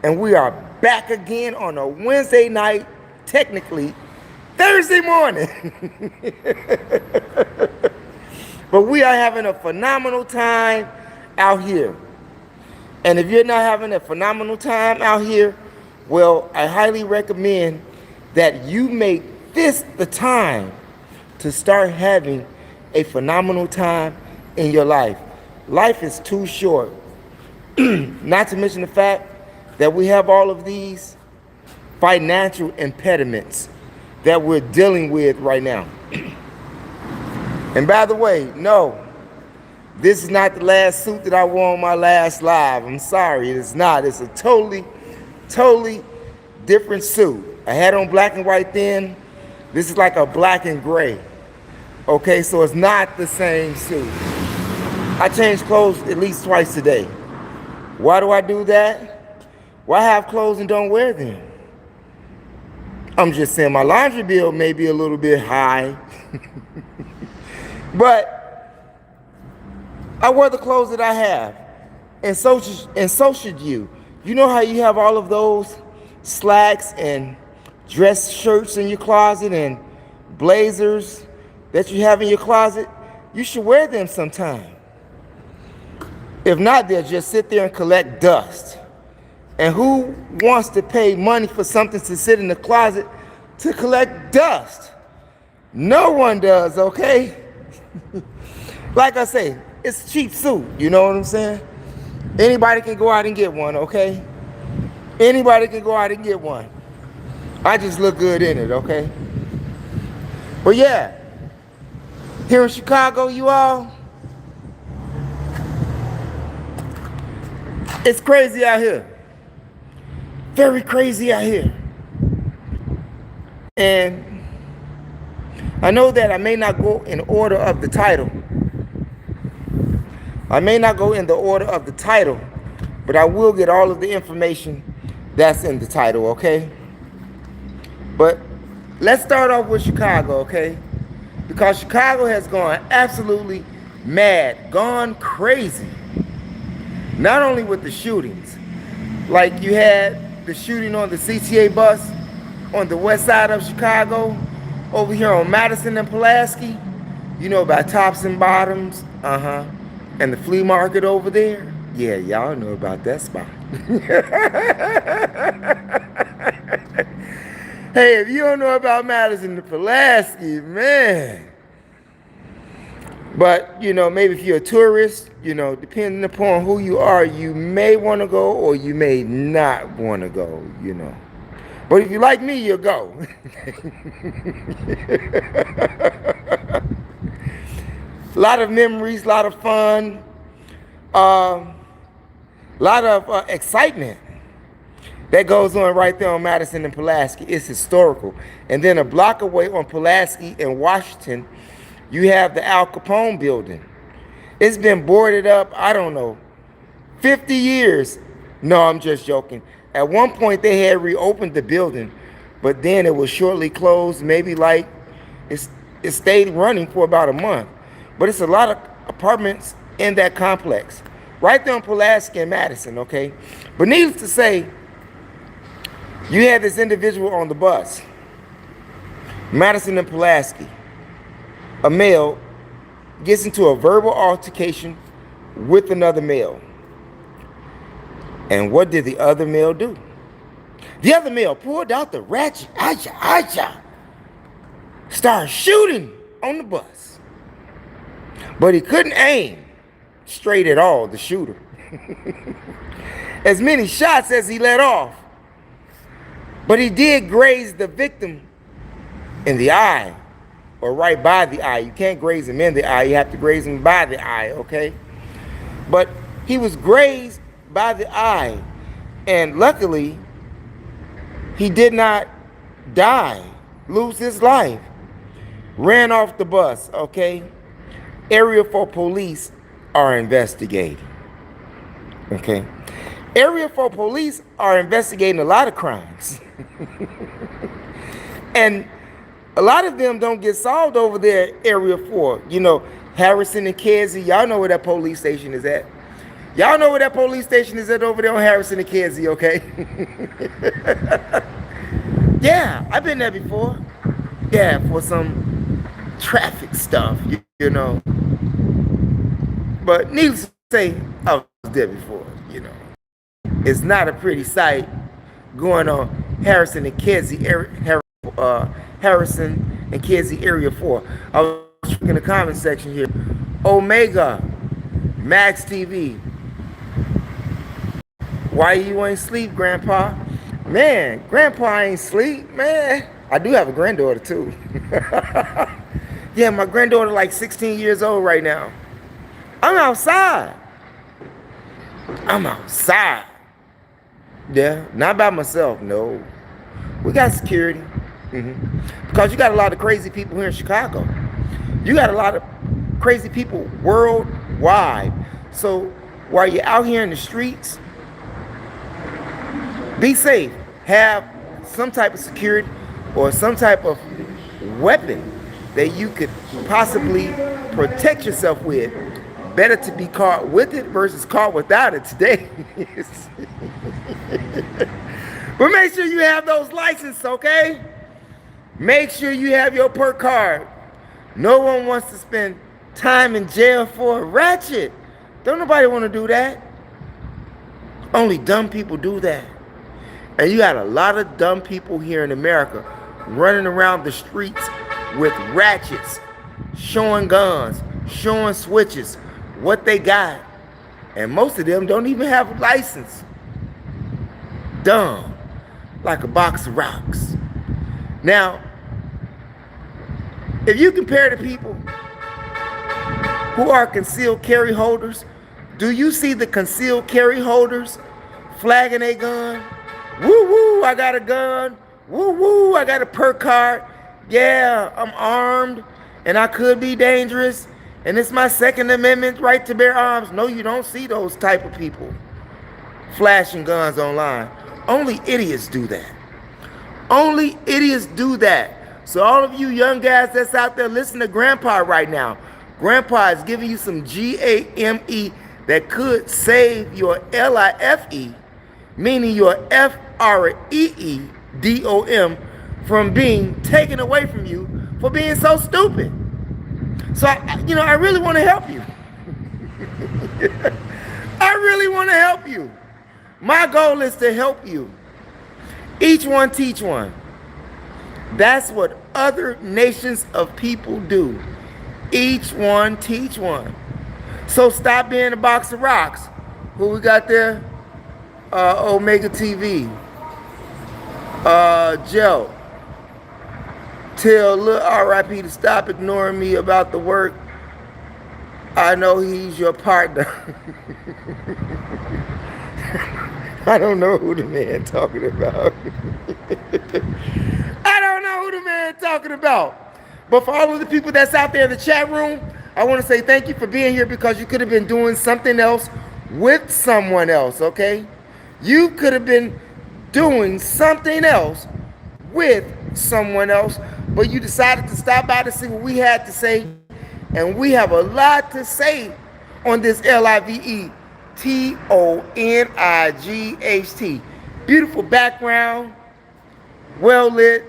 And we are back again on a Wednesday night, technically Thursday morning. But we are having a phenomenal time out here. And if you're not having a phenomenal time out here, well, I highly recommend that you make this the time to start having a phenomenal time in your life. Life is too short. Not to mention the fact that we have all of these financial impediments that we're dealing with right now. And by the way, no, this is not the last suit that I wore on my last live. I'm sorry, it's not. It's a totally different suit. I had on black and white then. This is like a black and gray. Okay, so it's not the same suit. I change clothes at least twice a day. Why do I do that? Why have clothes and don't wear them? I'm just saying my laundry bill may be a little bit high. But I wear the clothes that I have. And so should you. You know how you have all of those slacks and dress shirts in your closet and blazers that you have in your closet? You should wear them sometime. If not, they'll just sit there and collect dust. And who wants to pay money for something to sit in the closet to collect dust? No one does, okay? Like I say, it's a cheap suit, you know what I'm saying? Anybody can go out and get one, okay? Anybody can go out and get one. I just look good in it, okay? But yeah, here in Chicago, you all, it's crazy out here. Very crazy out here. And I know that I may not go in order of the title. I may not go in the order of the title, but I will get all of the information that's in the title, okay? But let's start off with Chicago, okay? Because Chicago has gone absolutely mad, gone crazy. Not only with the shootings, like you had the shooting on the CTA bus on the west side of Chicago, over here on Madison and Pulaski, you know about Tops and Bottoms, and the flea market over there. Yeah, y'all know about that spot. Hey, if you don't know about Madison and Pulaski, man. But, you know, maybe if you're a tourist, you know, depending upon who you are, you may want to go or you may not want to go, you know. But if you like me, you'll go. A lot of memories, a lot of fun, a lot of excitement that goes on right there on Madison and Pulaski. It's historical. And then a block away on Pulaski in Washington, you have the Al Capone building. It's been boarded up, I don't know, 50 years. No, I'm just joking. At one point, they had reopened the building, but then it was shortly closed. Maybe like it stayed running for about a month. But it's a lot of apartments in that complex, right there on Pulaski and Madison, okay? But needless to say, you had this individual on the bus, Madison and Pulaski. A male gets into a verbal altercation with another male. And what did the other male do? The other male pulled out the ratchet, started shooting on the bus. But he couldn't aim straight at all, the shooter. As many shots as he let off. But he did graze the victim in the eye, or right by the eye. You can't graze him in the eye, you have to graze him by the eye, okay? But he was grazed by the eye, and luckily he did not die, lose his life. Ran off the bus, okay? Area 4 police are investigating, okay? Area 4 police are investigating a lot of crimes. And a lot of them don't get solved over there at Area 4. You know, Harrison and Kedzie, y'all know where that police station is at. Y'all know where that police station is at over there on Harrison and Kedzie, okay? Yeah, I've been there before. Yeah, for some traffic stuff, you know. But needless to say, I was there before, you know. It's not a pretty sight going on Harrison and Kedzie Harrison and Kedzie Area 4. I was in the comment section here. Omega, Max TV. Why you ain't sleep, Grandpa? Man, Grandpa ain't sleep, man. I do have a granddaughter too. Yeah, my granddaughter like 16 years old right now. I'm outside. I'm outside. Yeah, not by myself, no. We got security. Because you got a lot of crazy people here in Chicago. You got a lot of crazy people worldwide. So while you're out here in the streets, be safe. Have some type of security or some type of weapon that you could possibly protect yourself with. Better to be caught with it versus caught without it today. But make sure you have those licenses, okay? Make sure you have your perk card. No one wants to spend time in jail for a ratchet. Don't nobody want to do that. Only dumb people do that. And you got a lot of dumb people here in America running around the streets with ratchets, showing guns, showing switches, what they got. And most of them don't even have a license. Dumb. Like a box of rocks. Now, if you compare the people who are concealed carry holders, do you see the concealed carry holders flagging a gun? Woo woo, I got a gun. Woo woo, I got a perk card. Yeah, I'm armed and I could be dangerous. And it's my Second Amendment right to bear arms. No, you don't see those type of people flashing guns online. Only idiots do that. Only idiots do that. So all of you young guys that's out there, listen to Grandpa right now. Grandpa is giving you some GAME that could save your LIFE, meaning your FREEDOM, from being taken away from you for being so stupid. So, I really want to help you. I really want to help you. My goal is to help you. Each one teach one. That's what other nations of people do. Each one teach one. So stop being a box of rocks. Who we got there? Omega TV. Joe. Tell Lil RIP to stop ignoring me about the work. I know he's your partner. I don't know who the man talking about. I don't know who the man talking about. But for all of the people that's out there in the chat room, I want to say thank you for being here, because you could have been doing something else with someone else, okay? You could have been doing something else with someone else, but you decided to stop by to see what we had to say. And we have a lot to say on this LIVETONIGHT. Beautiful background, well lit.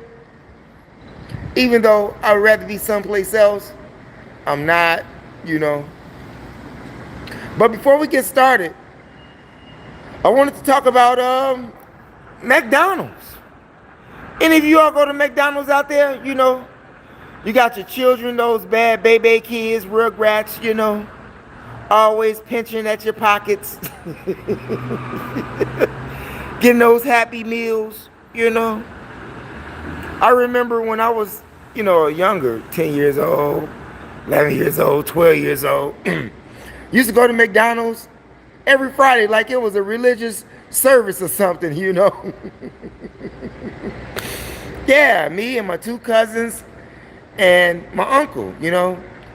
Even though I'd rather be someplace else, I'm not, But before we get started, I wanted to talk about McDonald's. Any of you all go to McDonald's out there? You got your children, those bad baby kids, rugrats, always pinching at your pockets, getting those Happy Meals, I remember when I was, younger, 10 years old, 11 years old, 12 years old, used to go to McDonald's every Friday like it was a religious service or something, Yeah, me and my two cousins and my uncle,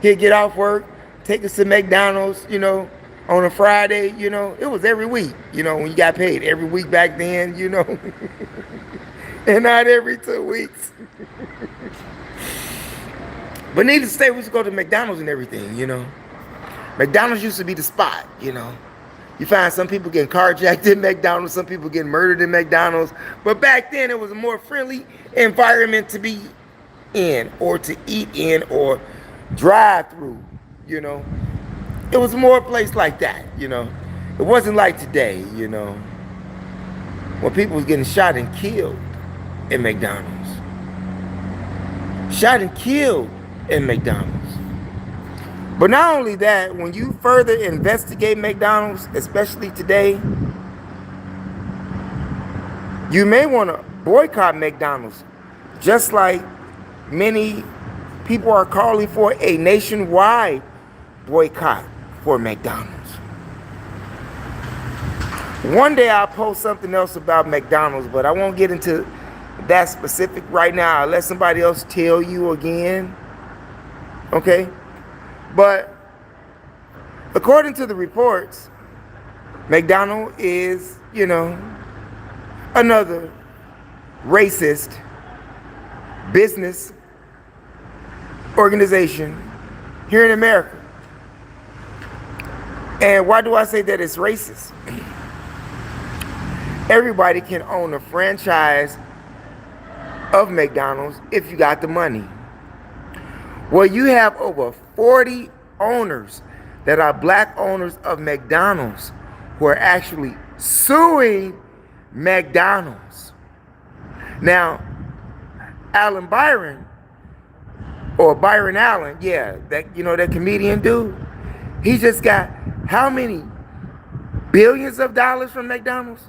he'd get off work, take us to McDonald's, on a Friday, it was every week, when you got paid every week back then, and not every 2 weeks. But needless to say, we used to go to McDonald's and everything, McDonald's used to be the spot, You find some people getting carjacked in McDonald's, some people getting murdered in McDonald's. But back then, it was a more friendly environment to be in, or to eat in, or drive through, you know. It was more a place like that, you know. It wasn't like today, you know, when people was getting shot and killed in McDonald's. Shot and killed in McDonald's. But not only that, when you further investigate McDonald's, especially today, you may want to boycott McDonald's, just like many people are calling for a nationwide boycott for McDonald's. One day I'll post something else about McDonald's, but I won't get into that specific right now. I'll let somebody else tell you again. Okay? But according to the reports, McDonald's is, you know, another racist business organization here in America. And why do I say that it's racist? Everybody can own a franchise of McDonald's if you got the money. Well, you have over 40 owners that are black owners of McDonald's who are actually suing McDonald's. Now, Alan Byron, or Byron Allen, yeah, that, you know, that comedian dude, he just got how many billions of dollars from McDonald's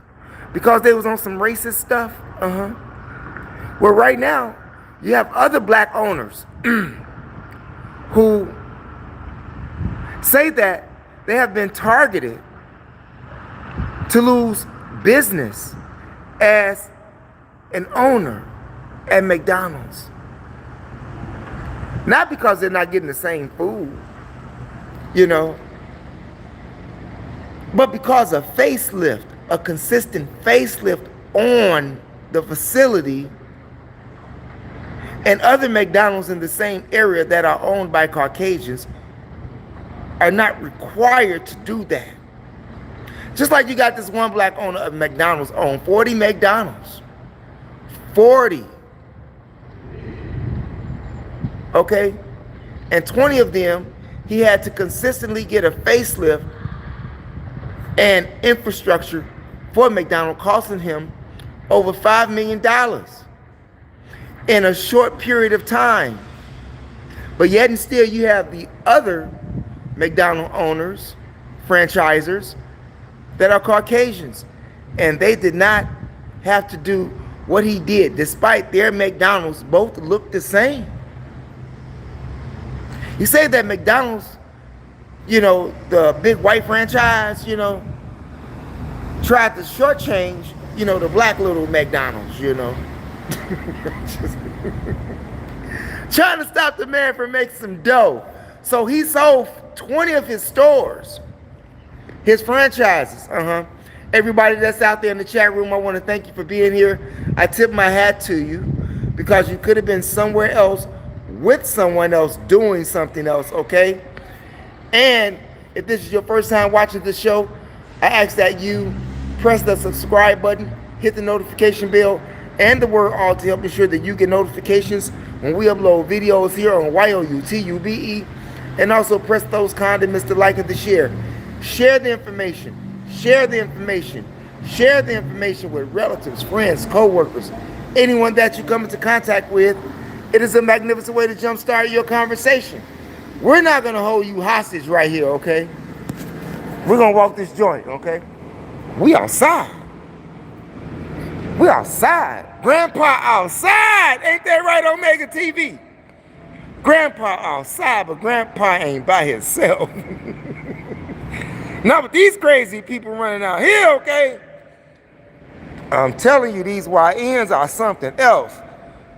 because they was on some racist stuff? Well, right now, you have other black owners who say that they have been targeted to lose business as an owner at McDonald's. Not because they're not getting the same food, you know, but because of facelift, a consistent facelift on the facility, and other McDonald's in the same area that are owned by Caucasians are not required to do that. Just like you got this one black owner of McDonald's own 40 McDonald's. 40. Okay? And 20 of them, he had to consistently get a facelift and infrastructure for McDonald's, costing him over $5 million in a short period of time. But yet and still you have the other McDonald's owners, franchisors, that are Caucasians. And they did not have to do what he did, despite their McDonald's both look the same. You say that McDonald's, you know, the big white franchise, you know, tried to shortchange, you know, the black little McDonald's, you know. Trying to stop the man from making some dough. So he sold 20 of his stores, his franchises. Everybody that's out there in the chat room, I want to thank you for being here. I tip my hat to you because you could have been somewhere else with someone else doing something else, okay? And if this is your first time watching the show, I ask that you press the subscribe button, hit the notification bell, and the word all to help ensure that you get notifications when we upload videos here on YOUTUBE. And also press those condiments to like and to share. Share the information. Share the information. Share the information with relatives, friends, co-workers, anyone that you come into contact with. It is a magnificent way to jumpstart your conversation. We're not going to hold you hostage right here, okay? We're going to walk this joint, okay? We outside. We outside. Grandpa outside. Ain't that right, Omega TV? Grandpa outside, but Grandpa ain't by himself. Now, but these crazy people running out here, okay? I'm telling you, these YNs are something else.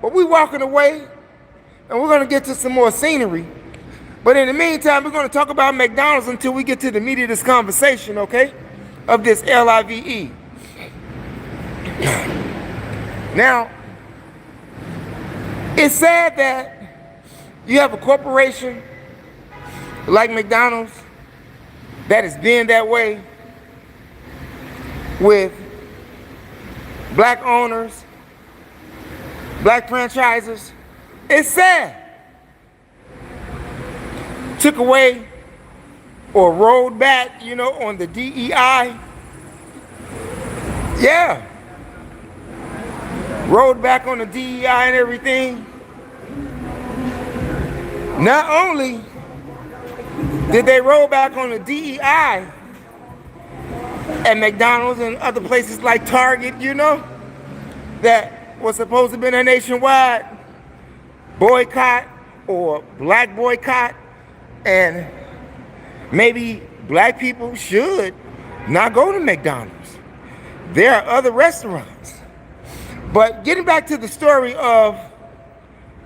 But we walking away, and we're going to get to some more scenery. But in the meantime, we're going to talk about McDonald's until we get to the meat of this conversation, okay? Of this LIVE. Now, it's sad that you have a corporation like McDonald's that has been that way with black owners, black franchisers. It's sad. Took away or rolled back, on the DEI. Yeah. Rolled back on the DEI and everything. Not only did they roll back on the DEI at McDonald's and other places like Target, that was supposed to have been a nationwide boycott or black boycott, and maybe black people should not go to McDonald's. There are other restaurants. But getting back to the story of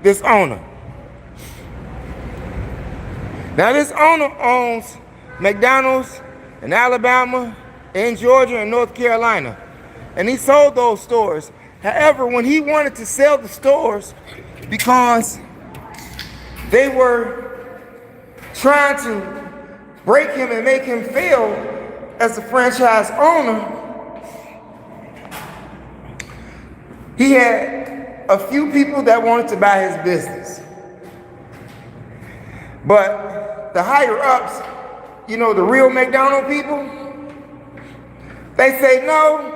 this owner. Now this owner owns McDonald's in Alabama, in Georgia, and North Carolina. And he sold those stores. However, when he wanted to sell the stores because they were trying to break him and make him fail as a franchise owner, he had a few people that wanted to buy his business. But the higher ups, the real McDonald's people, they say, no,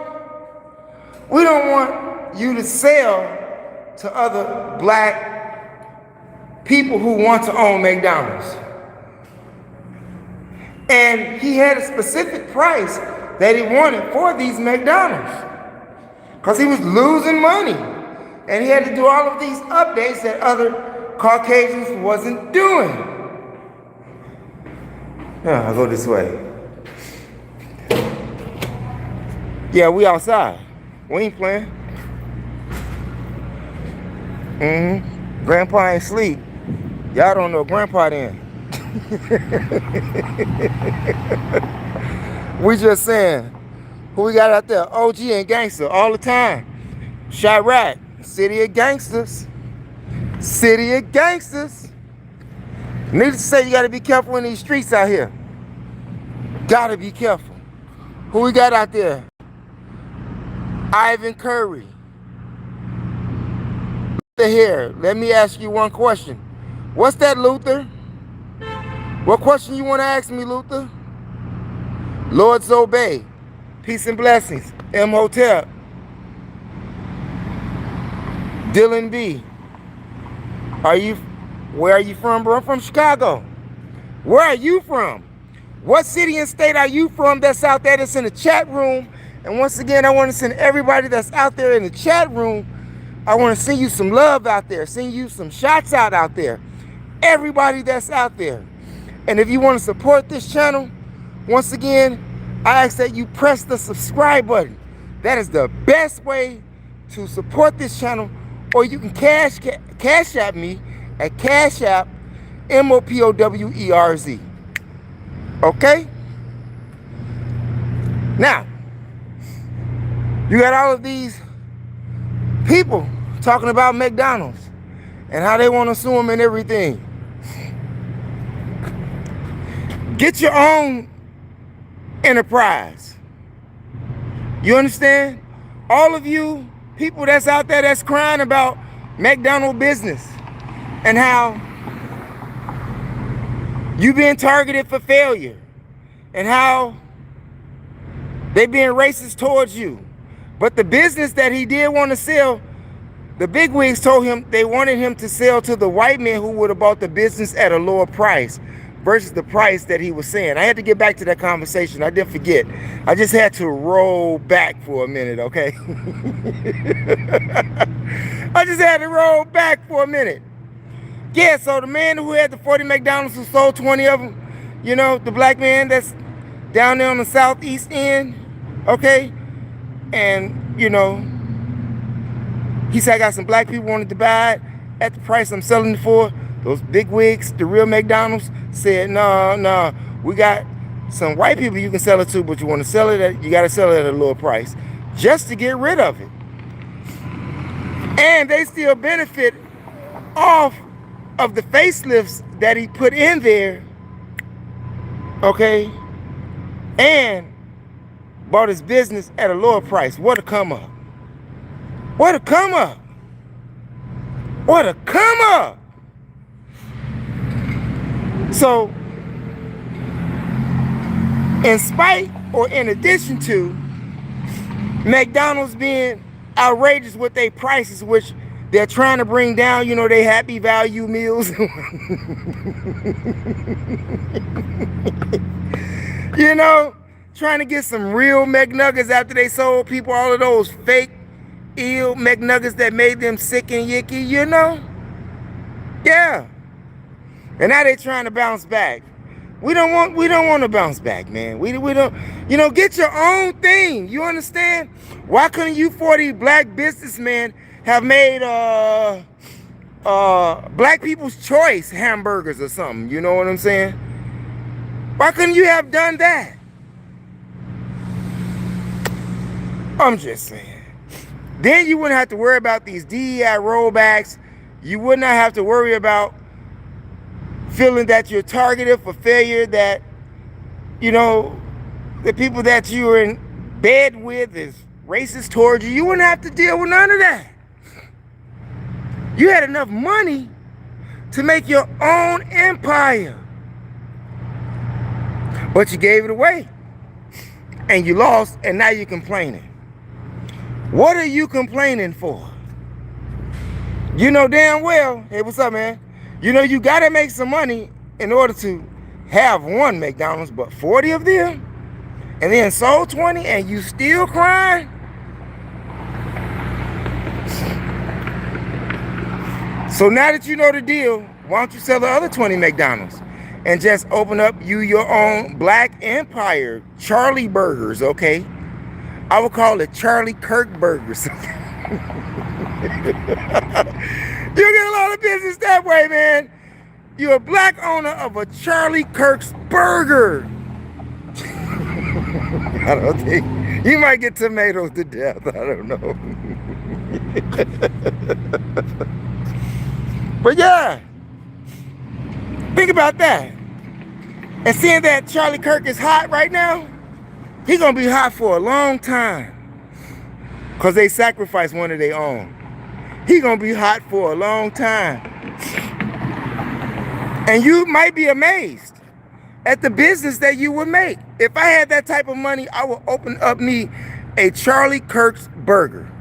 we don't want you to sell to other black people who want to own McDonald's. And he had a specific price that he wanted for these McDonald's because he was losing money. And he had to do all of these updates that other Caucasians wasn't doing. Yeah, I'll go this way. Yeah, we outside. We ain't playing. Grandpa ain't sleep. Y'all don't know Grandpa then. We just saying, who we got out there? OG and gangster all the time. Chirac, city of gangsters. City of gangsters. Needless to say, you gotta be careful in these streets out here. Gotta be careful. Who we got out there? Ivan Curry. Luther here. Let me ask you one question. What's that, Luther? What question you want to ask me, Luther? Lord Zobey. Peace and blessings. M Hotel. Dylan B. Where are you from, bro? I'm from Chicago. Where are you from? What city and state are you from that's out there that's in the chat room? And once again, I want to send everybody that's out there in the chat room, I want to send you some love out there, send you some shots out there. Everybody that's out there. And if you want to support this channel, once again, I ask that you press the subscribe button. That is the best way to support this channel. Or you can cash app me at Cash App MOPOWERZ. Okay? Now, you got all of these people talking about McDonald's and how they want to sue them and everything. Get your own enterprise. You understand? All of you people that's out there that's crying about McDonald's business and how you being targeted for failure and how they being racist towards you. But the business that he did want to sell, the bigwigs told him they wanted him to sell to the white man who would have bought the business at a lower price versus the price that he was saying. I had to get back to that conversation. I didn't forget. I just had to roll back for a minute, okay? I just had to roll back for a minute. Yeah, so the man who had the 40 McDonald's who sold 20 of them, the black man that's down there on the southeast end, okay? And, he said, I got some black people wanted to buy it at the price I'm selling it for. Those big wigs, the real McDonald's, said, no, we got some white people you can sell it to, but you want to sell it you got to sell it at a lower price just to get rid of it. And they still benefit off of the facelifts that he put in there, okay? And bought his business at a lower price. What a come up. What a come up. What a come up. So, in spite or in addition to McDonald's being outrageous with their prices, which they're trying to bring down, you know, they happy value meals. You know, trying to get some real McNuggets after they sold people all of those fake, ill McNuggets that made them sick and yicky, you know? Yeah. And now they're trying to bounce back. We don't want to bounce back, man. We don't, you know, get your own thing. You understand? Why couldn't you 40 black businessmen have made Black People's Choice hamburgers or something? You know what I'm saying? Why couldn't you have done that? I'm just saying. Then you wouldn't have to worry about these DEI rollbacks. You would not have to worry about feeling that you're targeted for failure, that, you know, the people that you are in bed with is racist towards you. You wouldn't have to deal with none of that. You had enough money to make your own empire. But you gave it away. And you lost, and now you're complaining. What are you complaining for? You know damn well, hey, what's up, man? You know, you got to make some money in order to have one McDonald's, but 40 of them? And then sold 20 and you still crying? So now that you know the deal, why don't you sell the other 20 McDonald's and just open up your own black empire, Charlie Burgers, okay? I would call it Charlie Kirk Burgers. You get a lot of business that way, man. You're a black owner of a Charlie Kirk's burger. I don't think you might get tomatoes to death. I don't know. But yeah, think about that. And seeing that Charlie Kirk is hot right now, he's gonna be hot for a long time. Cause they sacrificed one of their own. He gonna be hot for a long time. And you might be amazed at the business that you would make. If I had that type of money, I would open up me a Charlie Kirk's burger.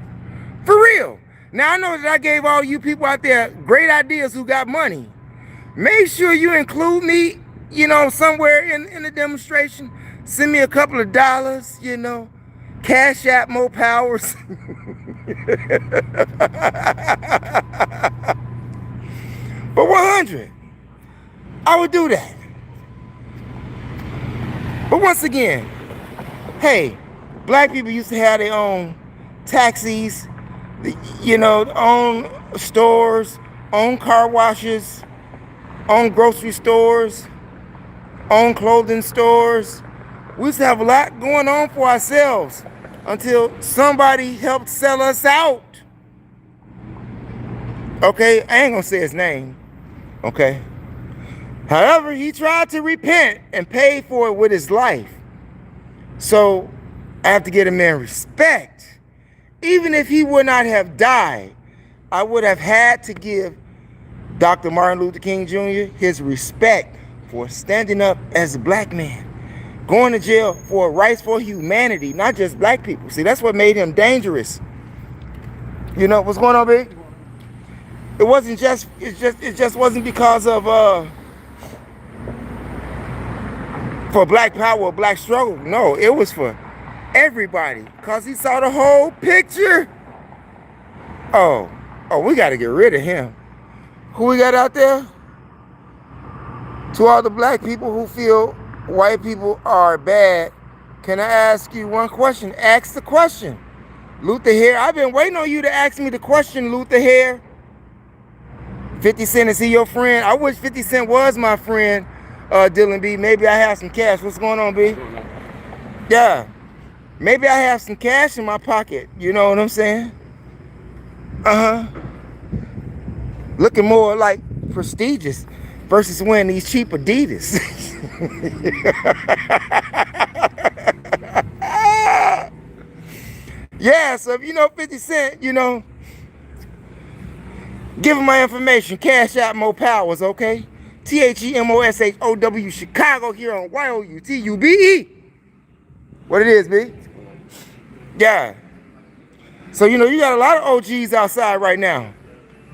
For real. Now I know that I gave all you people out there great ideas who got money. Make sure you include me, you know, somewhere in the demonstration. Send me a couple of dollars, you know. Cash App more powers. But 100, I would do that. But once again, hey, black people used to have their own taxis, you know, own stores, own car washes, own grocery stores, own clothing stores. We used to have a lot going on for ourselves until somebody helped sell us out. Okay, I ain't gonna say his name. Okay. However, he tried to repent and pay for it with his life. So I have to get him in respect. Even if he would not have died, I would have had to give Dr. Martin Luther King Jr. his respect for standing up as a black man. Going to jail for rights for humanity, not just black people. See, that's what made him dangerous. You know what's going on, big? It just wasn't because of for black power or black struggle. No, it was for everybody. Cause he saw the whole picture. Oh, we gotta get rid of him. Who we got out there? To all the black people who feel white people are bad, can I ask you one question? Ask the question. Luther Hare, I've been waiting on you to ask me the question, Luther Hare. 50 Cent, is he your friend? I wish 50 Cent was my friend, Dylan B. Maybe I have some cash. What's going on, B? Yeah. Maybe I have some cash in my pocket. You know what I'm saying? Uh-huh. Looking more like prestigious versus wearing these cheap Adidas. Yeah, so if you know 50 Cent, you know, give him my information. Cash out Mo Powers, okay? THEMOSHOW Chicago here on YOUTUBE. What it is, B? Yeah. So, you know, you got a lot of OGs outside right now.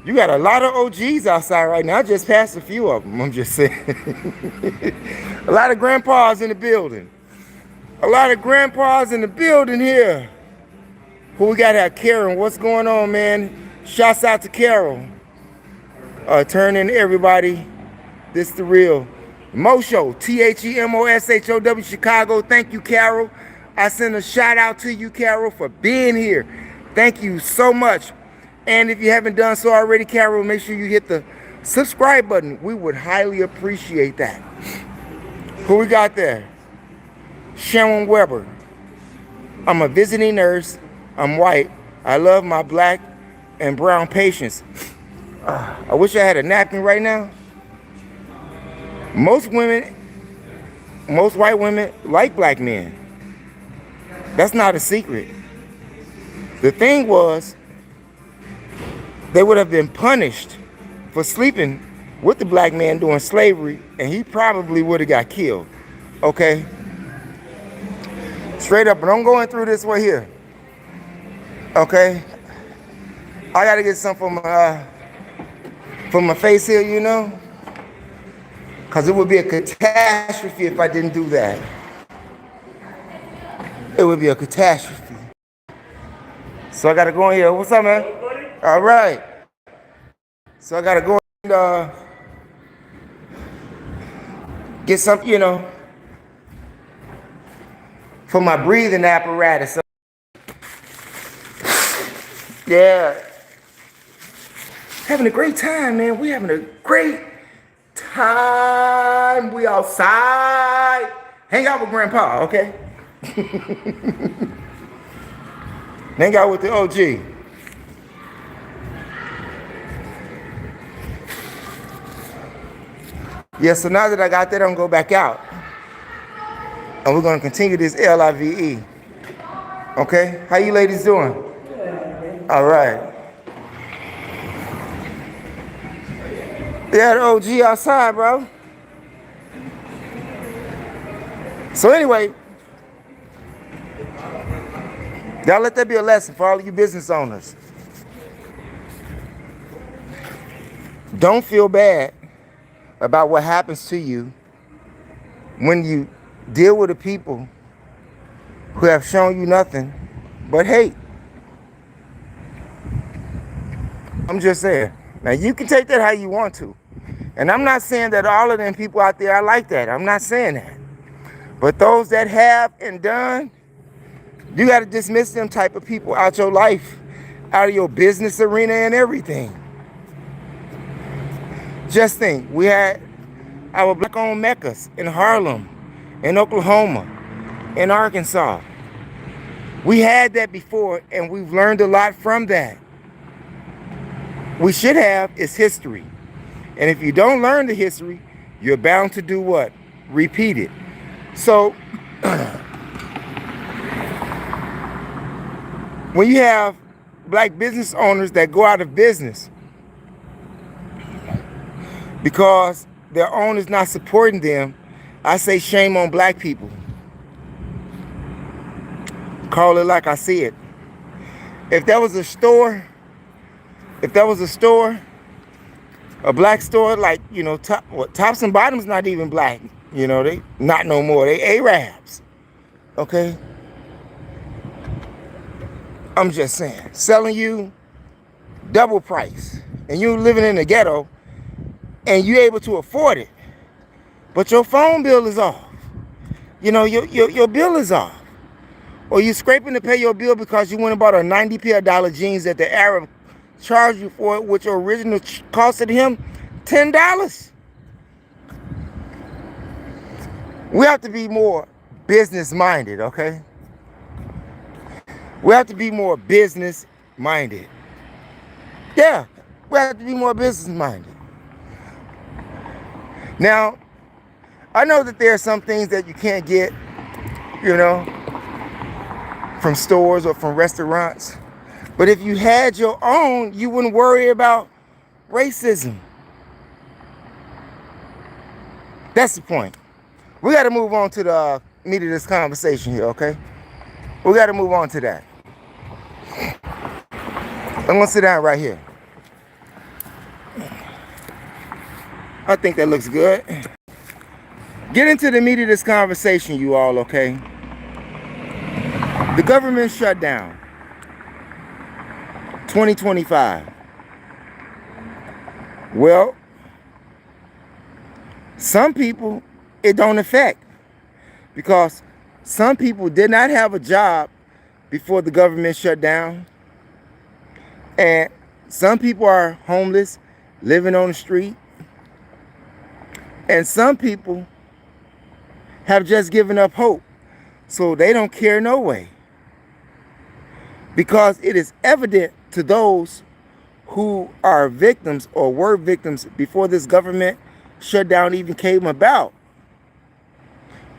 You got a lot of OGs outside right now. I just passed a few of them, I'm just saying. A lot of grandpas in the building. A lot of grandpas in the building here. Who we got here? Karen, what's going on, man? Shouts out to Carol. Turn in everybody. This the real Moshow, THEMOSHOW Chicago. Thank you, Carol. I send a shout out to you, Carol, for being here. Thank you so much. And if you haven't done so already, Carol, make sure you hit the subscribe button. We would highly appreciate that. Who we got there? Sharon Weber. I'm a visiting nurse. I'm white. I love my black and brown patients. I wish I had a napkin right now. Most white women like black men. That's not a secret. The thing was, they would have been punished for sleeping with the black man during slavery, and he probably would have got killed. Okay? Straight up, but I'm going through this way here. Okay? I gotta get something from my face here, you know? Because it would be a catastrophe if I didn't do that. It would be a catastrophe. So I gotta go in here. What's up, man? All right. So I gotta go and get some, you know, for my breathing apparatus. Yeah. Having a great time, man. We having a great time. We outside. Hang out with Grandpa, okay? Hang out with the OG. Yeah, so now that I got that, I'm gonna go back out. And we're gonna continue this LIVE. Okay? How you ladies doing? All right. Yeah, the OG outside, bro. So anyway, y'all let that be a lesson for all of you business owners. Don't feel bad about what happens to you when you deal with the people who have shown you nothing but hate. I'm just saying. Now, you can take that how you want to. And I'm not saying that all of them people out there are like that. I'm not saying that. But those that have and done, you got to dismiss them type of people out your life, out of your business arena and everything. Just think, we had our black-owned meccas in Harlem, in Oklahoma, in Arkansas. We had that before, and we've learned a lot from that. We should have is history. And if you don't learn the history, you're bound to do what? Repeat it. So, when you have black business owners that go out of business because their owners not supporting them, I say shame on black people. Call it like I see it. If there was a store, a black store, like, you know, tops and bottoms not even black. You know, they not no more. They Arabs. Okay? I'm just saying. Selling you double price. And you living in the ghetto and you able to afford it. But your phone bill is off. You know, your bill is off. Or you scraping to pay your bill because you went and bought a 90 pair of dollar jeans that the Arab charged you for it, which your original costed him $10. We have to be more business minded, okay? We have to be more business minded. Yeah, we have to be more business minded. Now, I know that there are some things that you can't get, you know, from stores or from restaurants. But if you had your own, you wouldn't worry about racism. That's the point. We got to move on to the meat of this conversation here, okay? We got to move on to that. I'm going to sit down right here. I think that looks good. Get into the meat of this conversation, you all, okay? The government shutdown. 2025. Well, some people it don't affect because some people did not have a job before the government shut down, and some people are homeless, living on the street, and some people have just given up hope, so they don't care no way, because it is evident to those who are victims or were victims before this government shutdown even came about,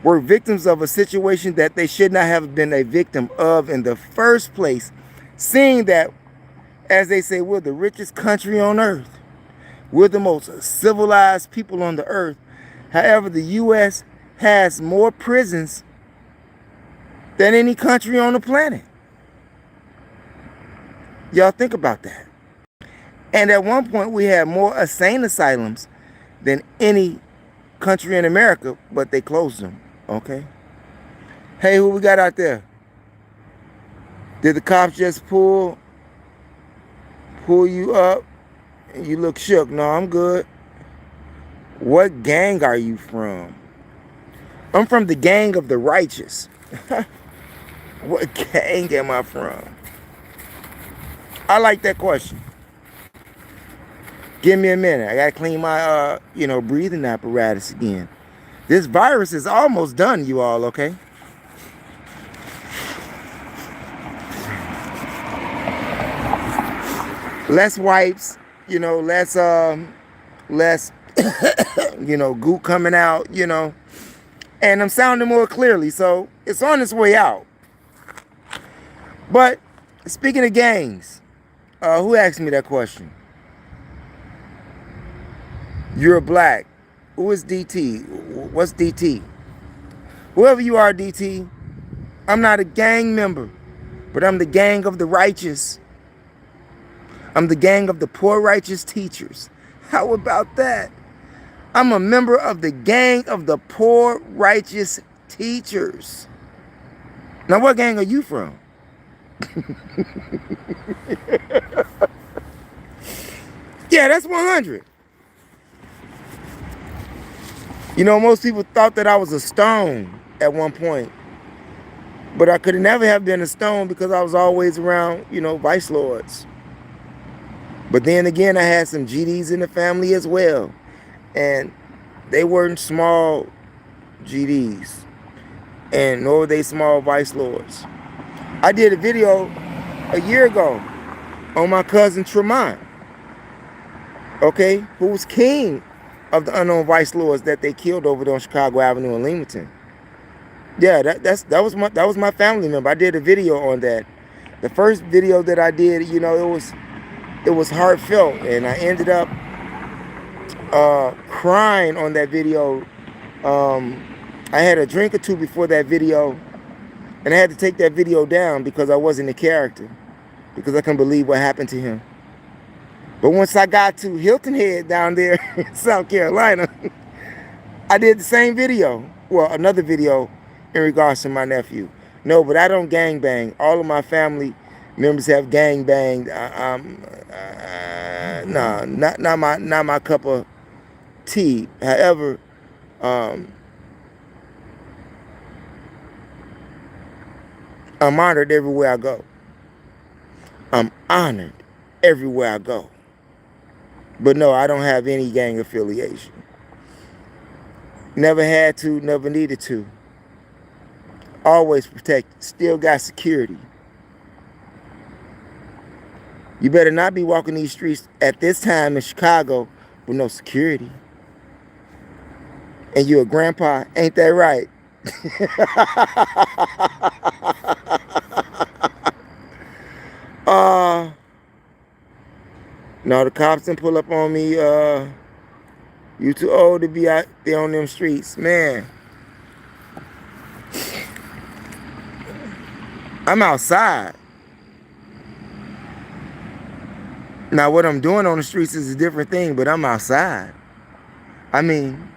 were victims of a situation that they should not have been a victim of in the first place, seeing that, as they say, we're the richest country on earth. We're the most civilized people on the earth. However, the U.S. has more prisons than any country on the planet. Y'all think about that. And at one point, we had more insane asylums than any country in America, but they closed them, okay? Hey, who we got out there? Did the cops just pull you up and you look shook? No, I'm good. What gang are you from? I'm from the gang of the righteous. What gang am I from? I like that question. Give me a minute. I gotta clean my, breathing apparatus again. This virus is almost done, you all, okay? Less wipes, less, goop coming out, and I'm sounding more clearly, so it's on its way out. But speaking of gangs, who asked me that question? You're black. Who is DT? What's DT? Whoever you are, DT, I'm not a gang member, but I'm the gang of the righteous. I'm the gang of the poor righteous teachers. How about that? I'm a member of the gang of the poor righteous teachers. Now, what gang are you from? Yeah, that's 100. Most people thought that I was a stone at one point. But I could never have been a stone because I was always around, vice lords. But then again, I had some GDs in the family as well. And they weren't small GDs. And nor were they small vice lords. I did a video a year ago on my cousin Tremont, okay, who was king of the unknown vice lords that they killed over there on Chicago Avenue in Leamington. Yeah, that was my family member. I did a video on that. The first video that I did, it was heartfelt, and I ended up crying on that video. I had a drink or two before that video, and I had to take that video down because I wasn't a character, because I couldn't believe what happened to him. But once I got to Hilton Head down there in South Carolina, I did the same video. Well, another video in regards to my nephew. No, but I don't gang bang. All of my family members have gang banged. No, not my cup of tea. However, I'm honored everywhere I go. I'm honored everywhere I go. But no, I don't have any gang affiliation. Never had to, never needed to. Always protected. Still got security. You better not be walking these streets at this time in Chicago with no security. And you're a grandpa, ain't that right? Uh, no, the cops didn't pull up on me. You too old to be out there on them streets. Man, I'm outside. Now, what I'm doing on the streets is a different thing, but I'm outside. I mean,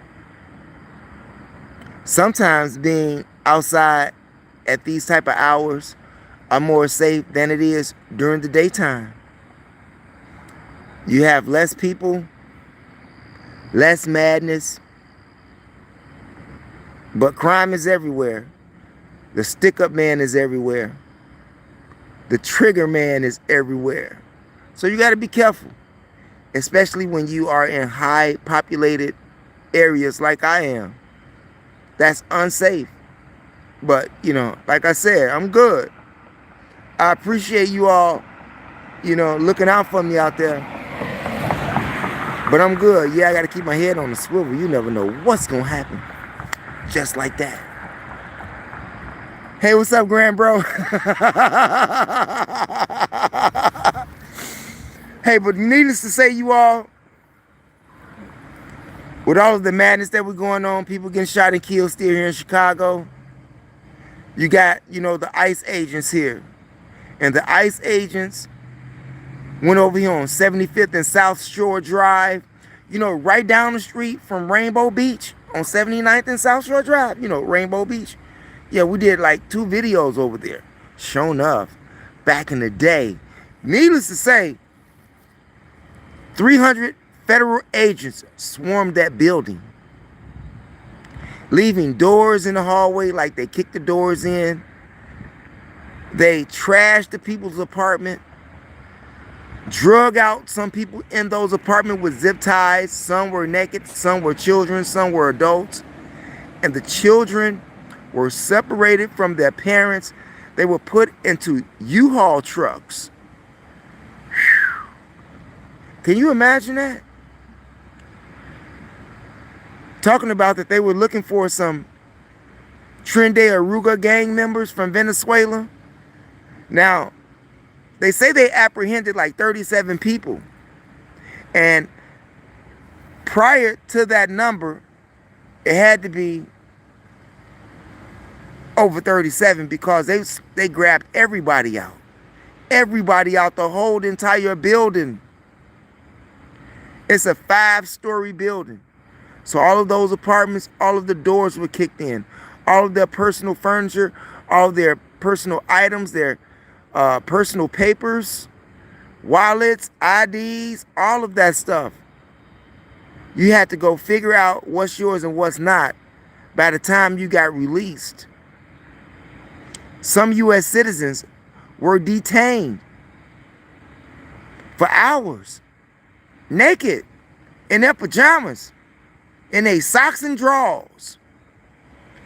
sometimes being outside at these type of hours are more safe than it is during the daytime. You have less people, less madness, but crime is everywhere. The stick-up man is everywhere. The trigger man is everywhere. So you got to be careful, especially when you are in high populated areas like I am. That's unsafe. But, you know, like I said, I'm good. I appreciate you all, you know, looking out for me out there. But I'm good. Yeah, I got to keep my head on the swivel. You never know what's going to happen. Just like that. Hey, what's up, grand bro? Hey, but needless to say, you all, with all of the madness that we're going on, people getting shot and killed still here in Chicago, you got, you know, the ICE agents here. And the ICE agents went over here on 75th and South Shore Drive, you know, right down the street from Rainbow Beach on 79th and South Shore Drive, you know, Rainbow Beach. Yeah, we did like 2 videos over there. Sure enough, back in the day, needless to say, 300 federal agents swarmed that building, leaving doors in the hallway like they kicked the doors in. They trashed the people's apartment, drug out some people in those apartments with zip ties. Some were naked, some were children, some were adults. And the children were separated from their parents. They were put into U-Haul trucks. Whew. Can you imagine that? Talking about that they were looking for some Trinidad Aruga gang members from Venezuela. Now, they say they apprehended like 37 people. And prior to that number, it had to be over 37 because they grabbed everybody out. Everybody out, the whole entire building. It's a 5-story building. So all of those apartments, all of the doors were kicked in. All of their personal furniture, all of their personal items, their personal papers, wallets, IDs, all of that stuff. You had to go figure out what's yours and what's not by the time you got released. Some U.S. citizens were detained for hours, naked, in their pajamas, in their socks and drawers.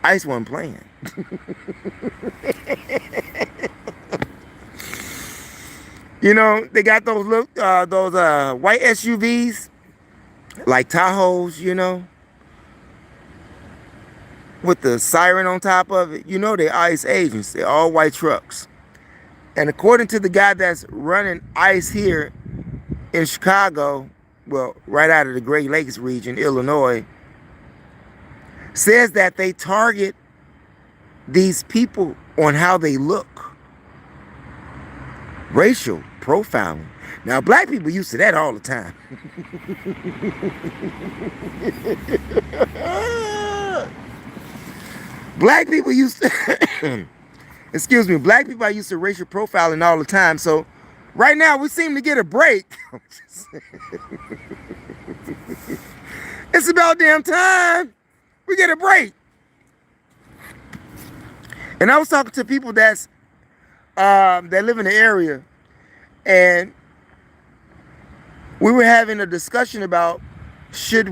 ICE wasn't playing. You know, they got those white SUVs, like Tahoes, you know, with the siren on top of it. You know, they're ICE agents. They're all white trucks. And according to the guy that's running ICE here in Chicago, well, right out of the Great Lakes region, Illinois, says that they target these people on how they look. Racial profiling. Now, black people used to that all the time. Black people used to, excuse me, black people are used to racial profiling all the time. So right now we seem to get a break. It's about damn time we get a break. And I was talking to people that live in the area, and we were having a discussion about should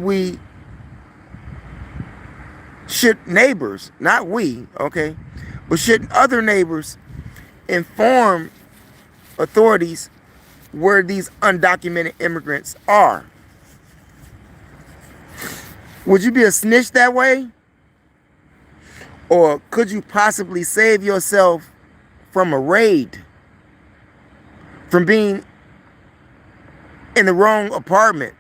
neighbors, not we, okay, but should other neighbors inform authorities where these undocumented immigrants are? Would you be a snitch that way? Or could you possibly save yourself from a raid from being in the wrong apartment.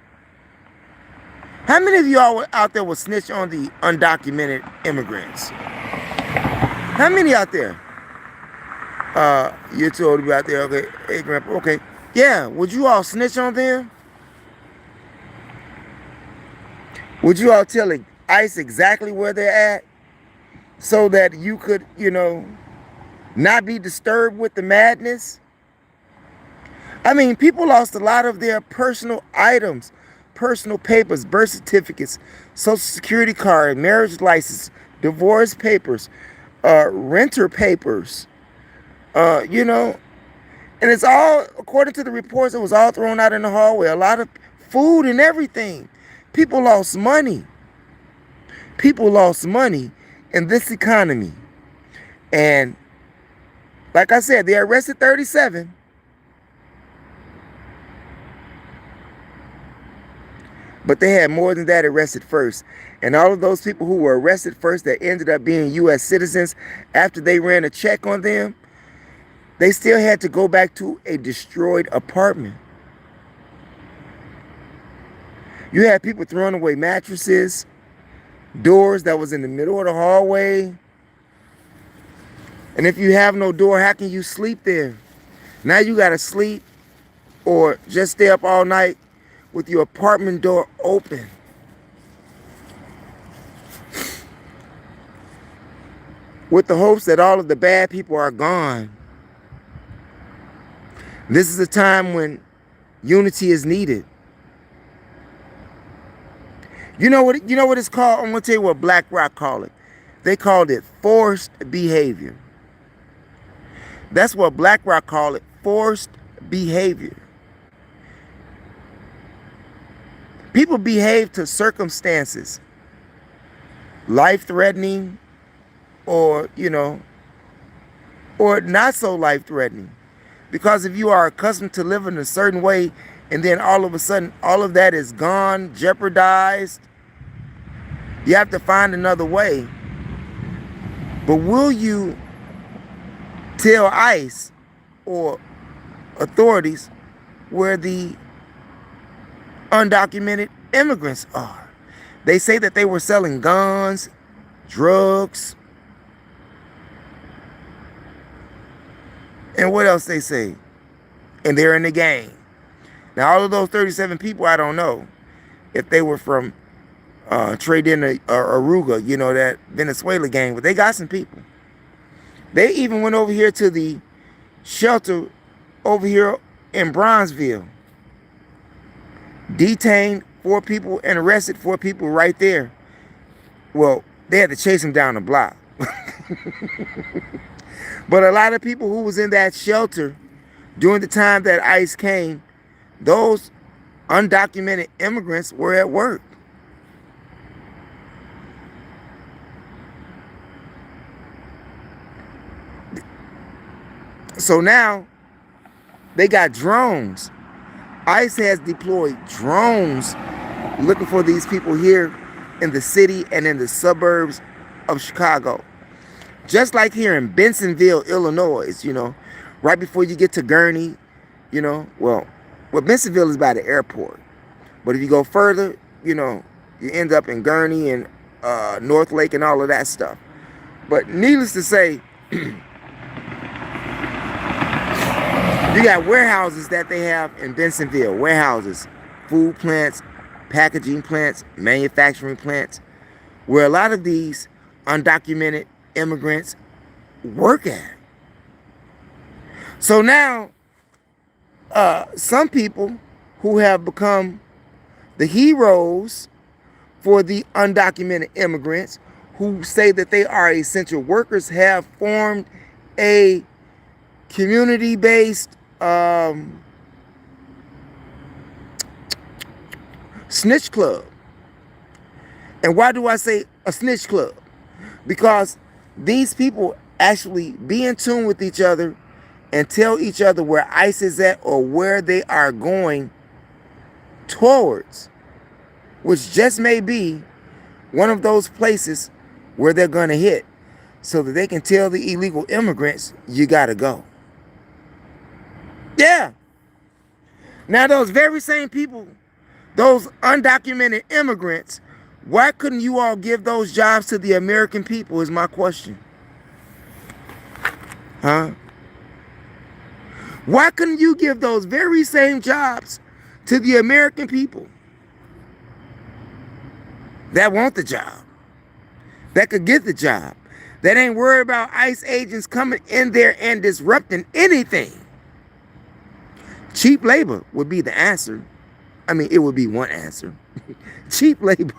How many of y'all out there will snitch on the undocumented immigrants? How many out there? You're too old to be out there. Okay, hey, Grandpa. Okay, yeah. Would you all snitch on them? Would you all tell ICE exactly where they're at, so that you could, not be disturbed with the madness? I mean, people lost a lot of their personal items, personal papers, birth certificates, social security card, marriage license, divorce papers, renter papers, and it's all, according to the reports, it was all thrown out in the hallway. A lot of food and everything. People lost money. People lost money in this economy. And like I said, they arrested 37. But they had more than that arrested first. And all of those people who were arrested first that ended up being U.S. citizens, after they ran a check on them, they still had to go back to a destroyed apartment. You had people throwing away mattresses, doors that was in the middle of the hallway. And if you have no door, how can you sleep there? Now you got to sleep or just stay up all night with your apartment door open. With the hopes that all of the bad people are gone. This is a time when unity is needed. You know what it's called? I'm going to tell you what BlackRock call it. They called it forced behavior. That's what BlackRock call it, forced behavior. People behave to circumstances, life-threatening or not so life-threatening. Because if you are accustomed to living a certain way and then all of a sudden all of that is gone, jeopardized, you have to find another way. But will you tell ICE or authorities where the undocumented immigrants are? They say that they were selling guns, drugs, and what else they say? And they're in the gang. Now, all of those 37 people, I don't know if they were from trade in Aruga, that Venezuela gang, but they got some people. They even went over here to the shelter over here in Bronzeville. Detained 4 people and arrested 4 people right there. Well, they had to chase them down the block. But a lot of people who was in that shelter during the time that ICE came, those undocumented immigrants were at work. So now they got drones. ICE has deployed drones looking for these people here in the city and in the suburbs of Chicago. Just like here in Bensenville, Illinois, right before you get to Gurney, well, Bensenville is by the airport. But if you go further, you end up in Gurney and North Lake and all of that stuff. But needless to say, you got warehouses that they have in Bensenville. Warehouses, food plants, packaging plants, manufacturing plants, where a lot of these undocumented immigrants work at. So now, some people who have become the heroes for the undocumented immigrants, who say that they are essential workers, have formed a community-based snitch club. And why do I say a snitch club? Because these people actually be in tune with each other and tell each other where ICE is at or where they are going towards, which just may be one of those places where they're going to hit, so that they can tell the illegal immigrants, you got to go. Yeah, Now, those very same people, those undocumented immigrants, why couldn't you all give those jobs to the American people is my question. Huh? Why couldn't you give those very same jobs to the American people that want the job, that could get the job, that ain't worried about ICE agents coming in there and disrupting anything? Cheap labor would be the answer. I mean, it would be one answer. Cheap labor.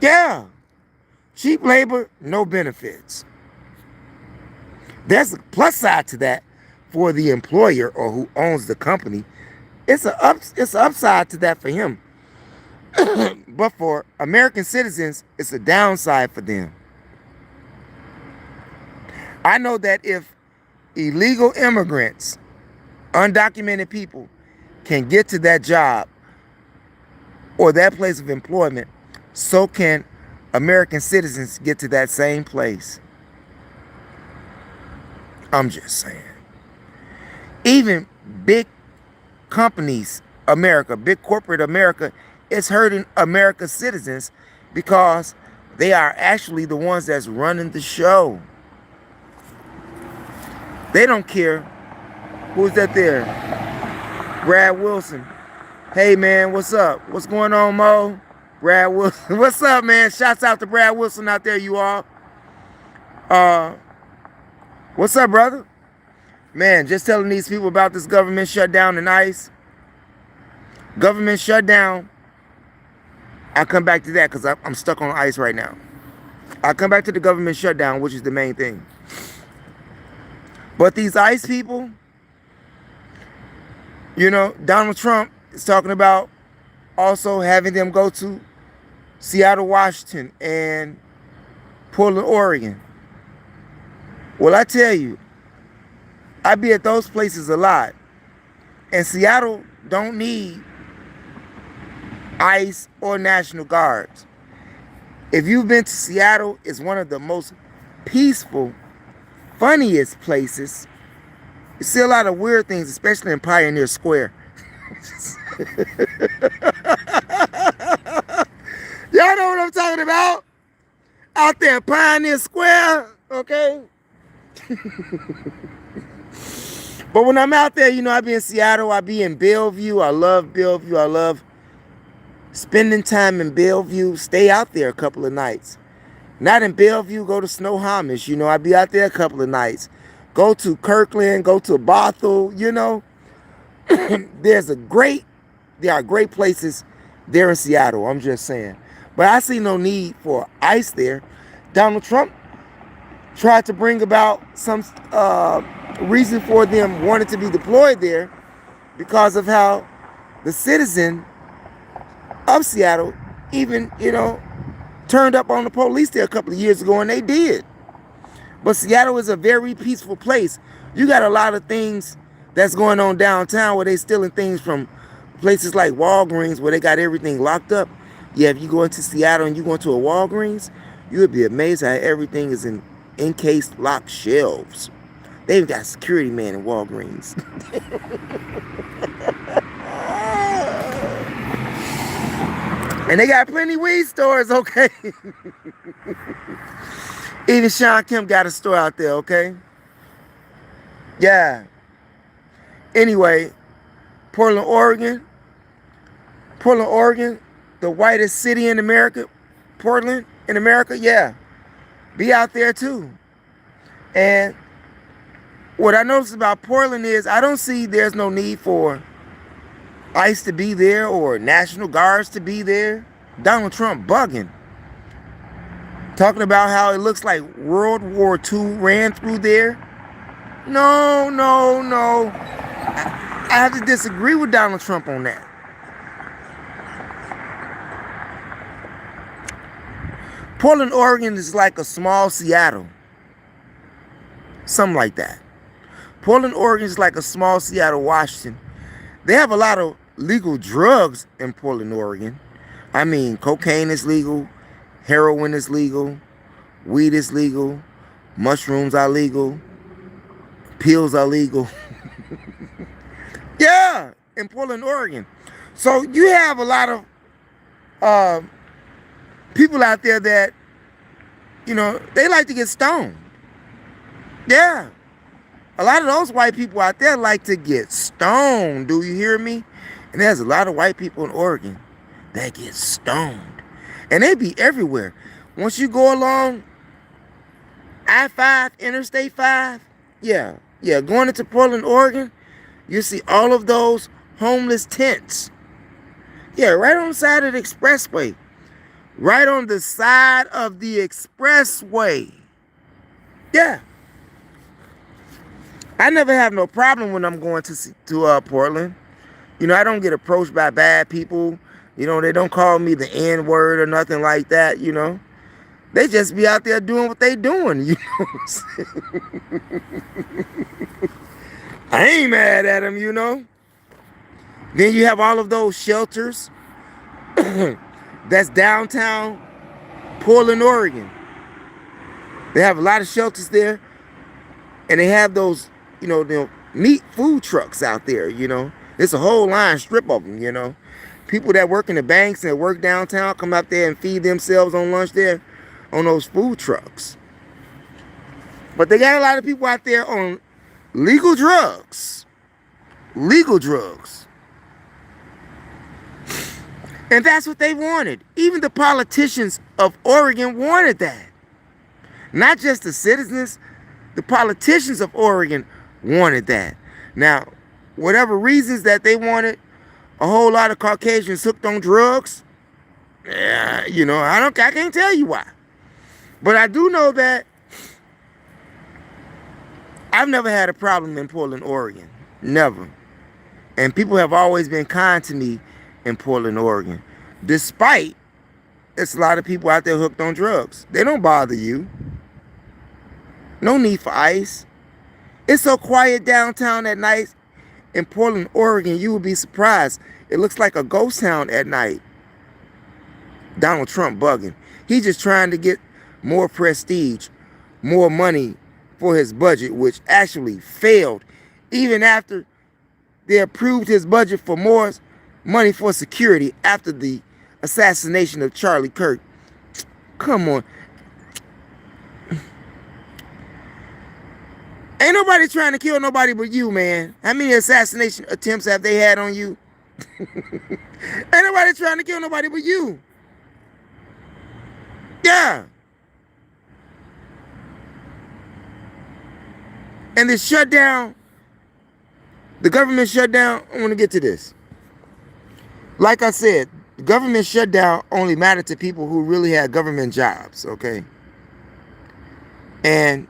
Yeah. Cheap labor, no benefits. There's a plus side to that for the employer or who owns the company. It's an upside to that for him. But for American citizens, it's a downside for them. I know that if illegal immigrants, undocumented people, can get to that job or that place of employment, so can American citizens get to that same place. I'm just saying. Even big companies, America, big corporate America, is hurting America's citizens because they are actually the ones that's running the show. They don't care. Who's that there? Brad Wilson. Hey, man, what's up? What's going on, Mo? Brad Wilson. What's up, man? Shouts out to Brad Wilson out there, you all. What's up, brother? Man, just telling these people about this government shutdown and ICE. Government shutdown. I'll come back to that because I'm stuck on ICE right now. I'll come back to the government shutdown, which is the main thing. But these ICE people, you know, Donald Trump is talking about also having them go to Seattle, Washington, and Portland, Oregon. Well, I tell you, I be at those places a lot. And Seattle don't need ICE or National Guards. If you've been to Seattle, it's one of the most peaceful, funniest places. You see a lot of weird things, especially in Pioneer Square. Y'all know what I'm talking about? Out there in Pioneer Square, okay? But when I'm out there, you know, I be in Seattle, I be in Bellevue. I love Bellevue. I love spending time in Bellevue. Stay out there a couple of nights. Not in Bellevue, go to Snohomish. You know, I be out there a couple of nights. Go to Kirkland, go to Bothell, you know. There are great places there in Seattle, I'm just saying. But I see no need for ICE there. Donald Trump tried to bring about some reason for them wanting to be deployed there because of how the citizen of Seattle even, you know, turned up on the police there a couple of years ago, and they did. But Seattle is a very peaceful place. You got a lot of things that's going on downtown where they stealing things from places like Walgreens where they got everything locked up. Yeah, if you go into Seattle and you go into a Walgreens, you would be amazed how everything is in encased locked shelves. They even got a security man in Walgreens. And they got plenty weed stores, okay? Even Sean Kemp got a store out there, okay? Yeah. Anyway, Portland, Oregon, the whitest city in America. Portland in America, yeah. Be out there too. And what I noticed about Portland is I don't see there's no need for ICE to be there or National Guards to be there. Donald Trump bugging. Talking about how it looks like World War II ran through there. No. I have to disagree with Donald Trump on that. Portland, Oregon is like a small Seattle. Something like that. Portland, Oregon is like a small Seattle, Washington. They have a lot of legal drugs in Portland, Oregon. I mean, cocaine is legal, heroin is legal, weed is legal, mushrooms are legal, pills are legal. in Portland, Oregon. So you have a lot of uh, people out there that, they like to get stoned. Yeah. A lot of those white people out there like to get stoned. Do you hear me? And there's a lot of white people in Oregon that get stoned. And they be everywhere. Once you go along I-5, Interstate 5, going into Portland, Oregon, you see all of those homeless tents. Yeah, right on the side of the expressway. Right on the side of the expressway. Yeah. I never have no problem when I'm going to Portland. I don't get approached by bad people. They don't call me the N-word or nothing like that, They just be out there doing what they doing, I ain't mad at them, Then you have all of those shelters. That's downtown Portland, Oregon. They have a lot of shelters there. And they have those, meat food trucks out there, It's a whole line strip of them, People that work in the banks and work downtown come out there and feed themselves on lunch there on those food trucks. But they got a lot of people out there on legal drugs. Legal drugs. And that's what they wanted. Even the politicians of Oregon wanted that. Not just the citizens. The politicians of Oregon wanted that. Now, whatever reasons that they wanted a whole lot of Caucasians hooked on drugs, I can't tell you why. But I do know that I've never had a problem in Portland, Oregon. Never. And people have always been kind to me in Portland, Oregon. Despite it's a lot of people out there hooked on drugs. They don't bother you. No need for ICE. It's so quiet downtown at night in Portland, Oregon, you would be surprised. It looks like a ghost town at night. Donald Trump bugging. He's just trying to get more prestige, more money for his budget, which actually failed. Even after they approved his budget for more money for security after the assassination of Charlie Kirk. Come on. Ain't nobody trying to kill nobody but you, man. How many assassination attempts have they had on you? Ain't nobody trying to kill nobody but you. Yeah. And this shutdown, the government shutdown, I want to get to this. Like I said, the government shutdown only mattered to people who really had government jobs, okay? And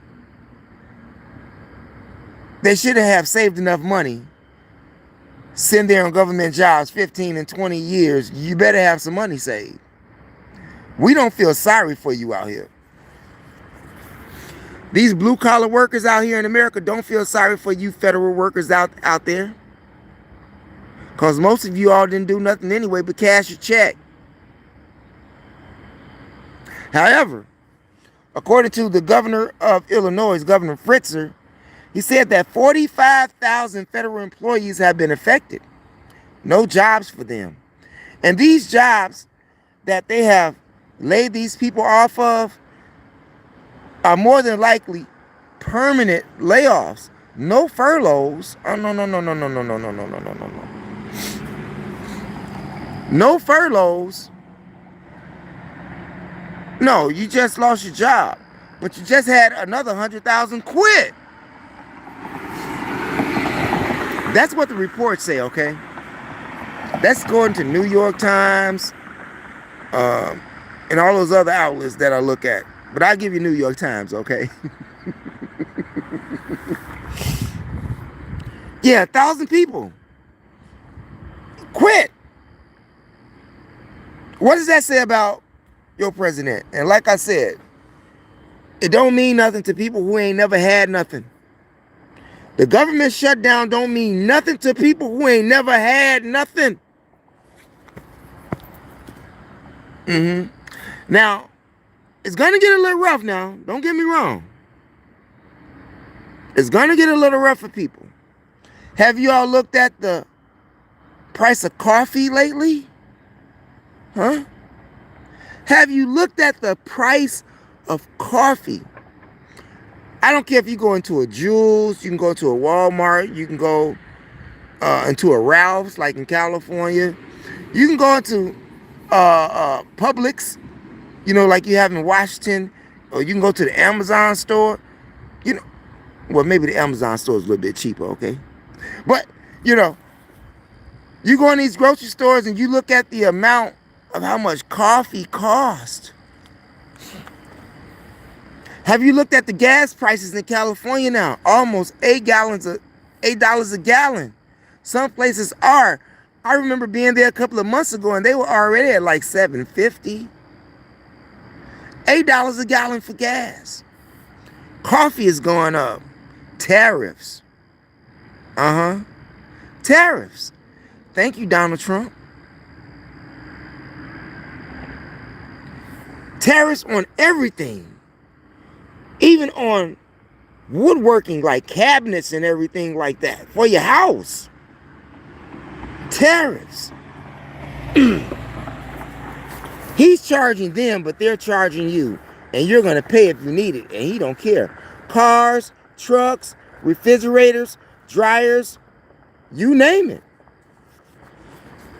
they should have saved enough money, send there on government jobs 15 and 20 years. You better have some money saved. We don't feel sorry for you out here. These blue-collar workers out here in America don't feel sorry for you federal workers out there. Because most of you all didn't do nothing anyway but cash your check. However, according to the governor of Illinois, Governor Fritzer, he said that 45,000 federal employees have been affected. No jobs for them. And these jobs that they have laid these people off of are more than likely permanent layoffs. No furloughs. Oh, no. No furloughs. No, you just lost your job. But you just had another 100,000 quit. That's what the reports say, okay? That's according to New York Times and all those other outlets that I look at. But I'll give you New York Times, okay? Yeah, 1,000 people quit. What does that say about your president? And like I said, it don't mean nothing to people who ain't never had nothing. The government shutdown don't mean nothing to people who ain't never had nothing. Now, it's going to get a little rough now. Don't get me wrong. It's going to get a little rough for people. Have you all looked at the price of coffee lately? Huh? Have you looked at the price of coffee? I don't care if you go into a Jewel's, you can go to a Walmart, you can go into a Ralph's, like in California. You can go into Publix, like you have in Washington, or you can go to the Amazon store. Well, maybe the Amazon store is a little bit cheaper, okay? But, you go in these grocery stores and you look at the amount of how much coffee costs. Have you looked at the gas prices in California now? Almost $8 a gallon. Some places are. I remember being there a couple of months ago and they were already at like $7.50. $8 a gallon for gas. Coffee is going up. Tariffs. Tariffs. Thank you, Donald Trump. Tariffs on everything. Even on woodworking, like cabinets and everything like that. For your house. Tariffs. He's charging them, but they're charging you. And you're going to pay if you need it. And he don't care. Cars, trucks, refrigerators, dryers, you name it.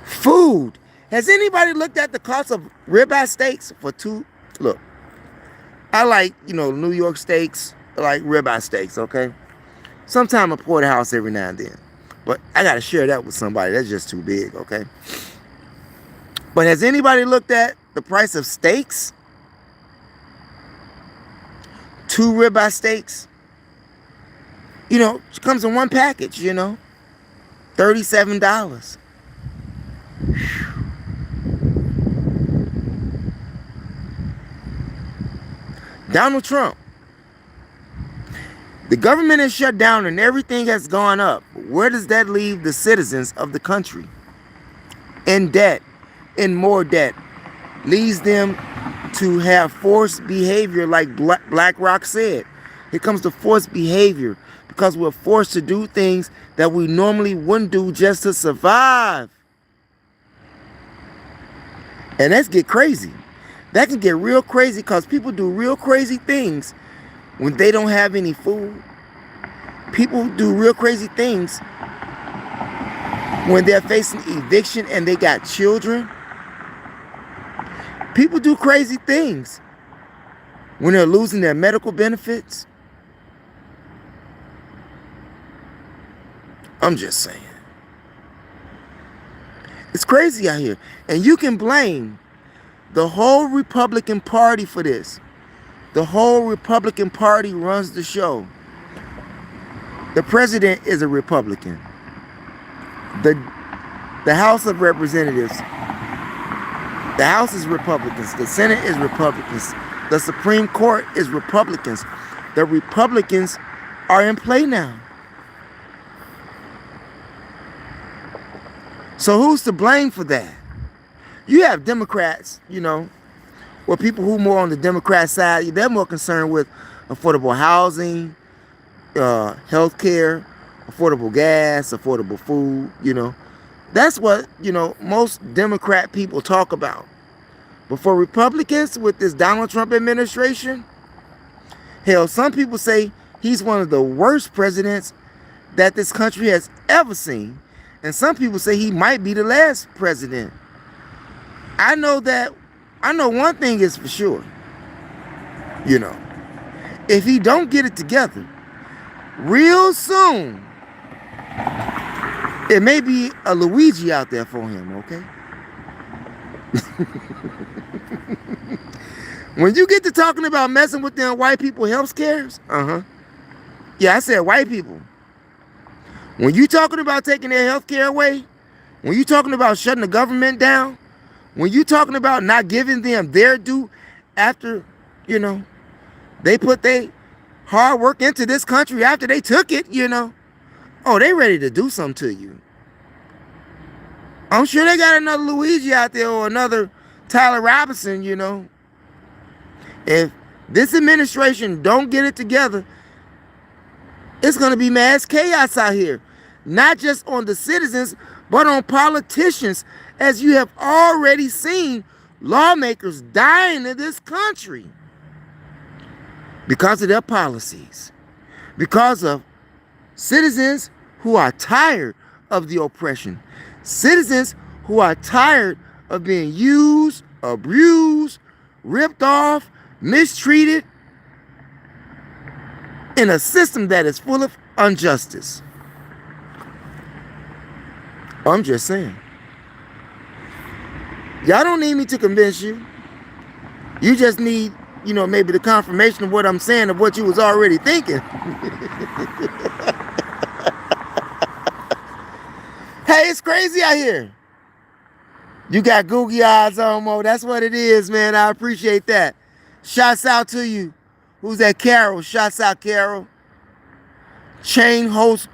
Food. Has anybody looked at the cost of ribeye steaks for two? Look, I like, New York steaks. I like ribeye steaks, okay? Sometimes I porterhouse every now and then. But I got to share that with somebody. That's just too big, okay? But has anybody looked at the price of steaks? 2 ribeye steaks. It comes in one package, $37. Donald Trump. The government is shut down and everything has gone up. Where does that leave the citizens of the country? In debt, in more debt. Leads them to have forced behavior, like BlackRock said. Here comes the forced behavior because we're forced to do things that we normally wouldn't do just to survive. And that's get crazy. That can get real crazy because people do real crazy things when they don't have any food. People do real crazy things when they're facing eviction and they got children. People do crazy things when they're losing their medical benefits. I'm just saying. It's crazy out here. And you can blame the whole Republican Party for this. The whole Republican Party runs the show. The president is a Republican. The House of Representatives, the House is Republicans. The Senate is Republicans. The Supreme Court is Republicans. The Republicans are in play now. So who's to blame for that? You have Democrats, or people who are more on the Democrat side, they're more concerned with affordable housing, health care, affordable gas, affordable food, That's what, most Democrat people talk about. But for Republicans with this Donald Trump administration, hell, some people say he's one of the worst presidents that this country has ever seen. And some people say he might be the last president. I know one thing is for sure. If he don't get it together, real soon, it may be a Luigi out there for him, okay? When you get to talking about messing with them white people health cares, yeah, I said white people. When you talking about taking their health care away, when you talking about shutting the government down, when you talking about not giving them their due after, they put their hard work into this country after they took it, oh, they ready to do something to you. I'm sure they got another Luigi out there or another Tyler Robinson, If this administration don't get it together, it's going to be mass chaos out here. not just on the citizens, but on politicians, as you have already seen lawmakers dying in this country because of their policies, because of citizens who are tired of the oppression, citizens who are tired of being used, abused, ripped off, mistreated in a system that is full of injustice. I'm just saying. Y'all don't need me to convince you. You just need, maybe the confirmation of what I'm saying, of what you was already thinking. Hey, it's crazy out here. You got googly eyes on, Mo. That's what it is, man. I appreciate that. Shouts out to you. Who's that? Carol. Shouts out, Carol. Chain Host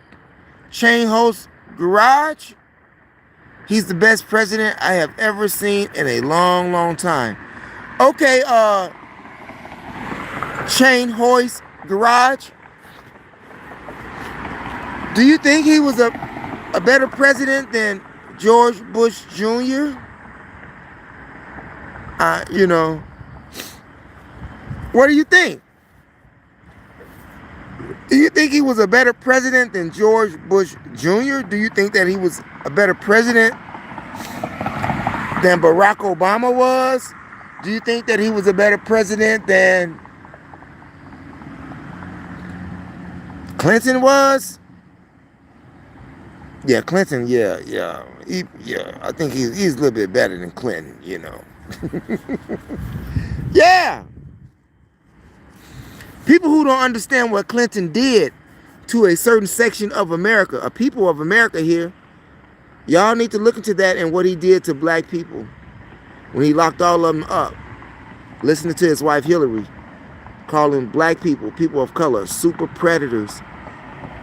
Garage. He's the best president I have ever seen in a long, long time. Okay, Chain Hoist Garage. Do you think he was a better president than George Bush Jr.? What do you think? Do you think he was a better president than George Bush Jr.? Do you think that he was a better president than Barack Obama was? Do you think that he was a better president than Clinton was? Yeah, Clinton, yeah. I think he's a little bit better than Clinton, Yeah. People who don't understand what Clinton did to a certain section of America, a people of America here, y'all need to look into that and what he did to black people when he locked all of them up. Listening to his wife Hillary calling black people, people of color, super predators,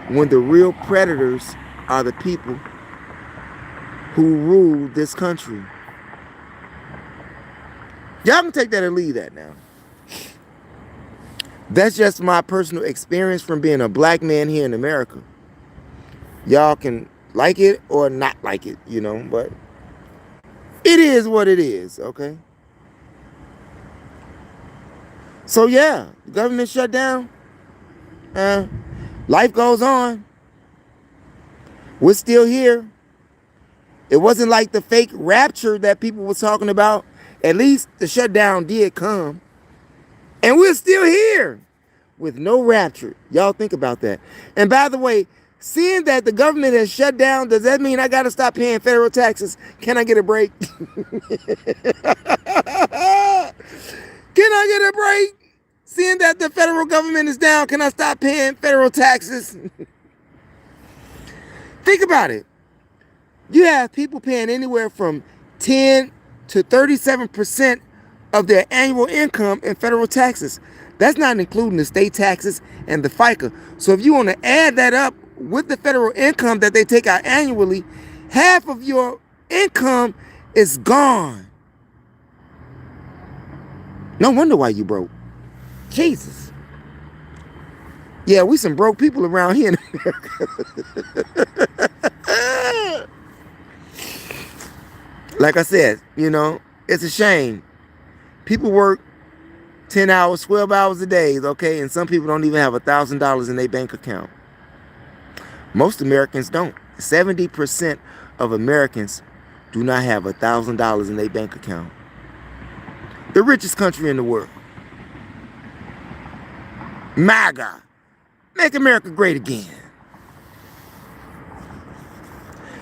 when the real predators are the people who rule this country. Y'all can take that or leave that now. That's just my personal experience from being a black man here in America. Y'all can like it or not like it, but it is what it is, okay? So yeah, the government shut down. Life goes on. We're still here. It wasn't like the fake rapture that people was talking about. At least the shutdown did come. And we're still here with no rapture. Y'all think about that. And by the way, seeing that the government has shut down, does that mean I got to stop paying federal taxes? Can I get a break? Can I get a break? Seeing that the federal government is down, can I stop paying federal taxes? Think about it. You have people paying anywhere from 10 to 37% of their annual income in federal taxes. That's not including the state taxes and the FICA. So if you want to add that up with the federal income that they take out annually, half of your income is gone. No wonder why you broke. Jesus. Yeah, we some broke people around here in America. Like I said, it's a shame. People work 10 hours, 12 hours a day, okay? And some people don't even have $1,000 in their bank account. Most Americans don't. 70% of Americans do not have $1,000 in their bank account. The richest country in the world. MAGA. Make America great again.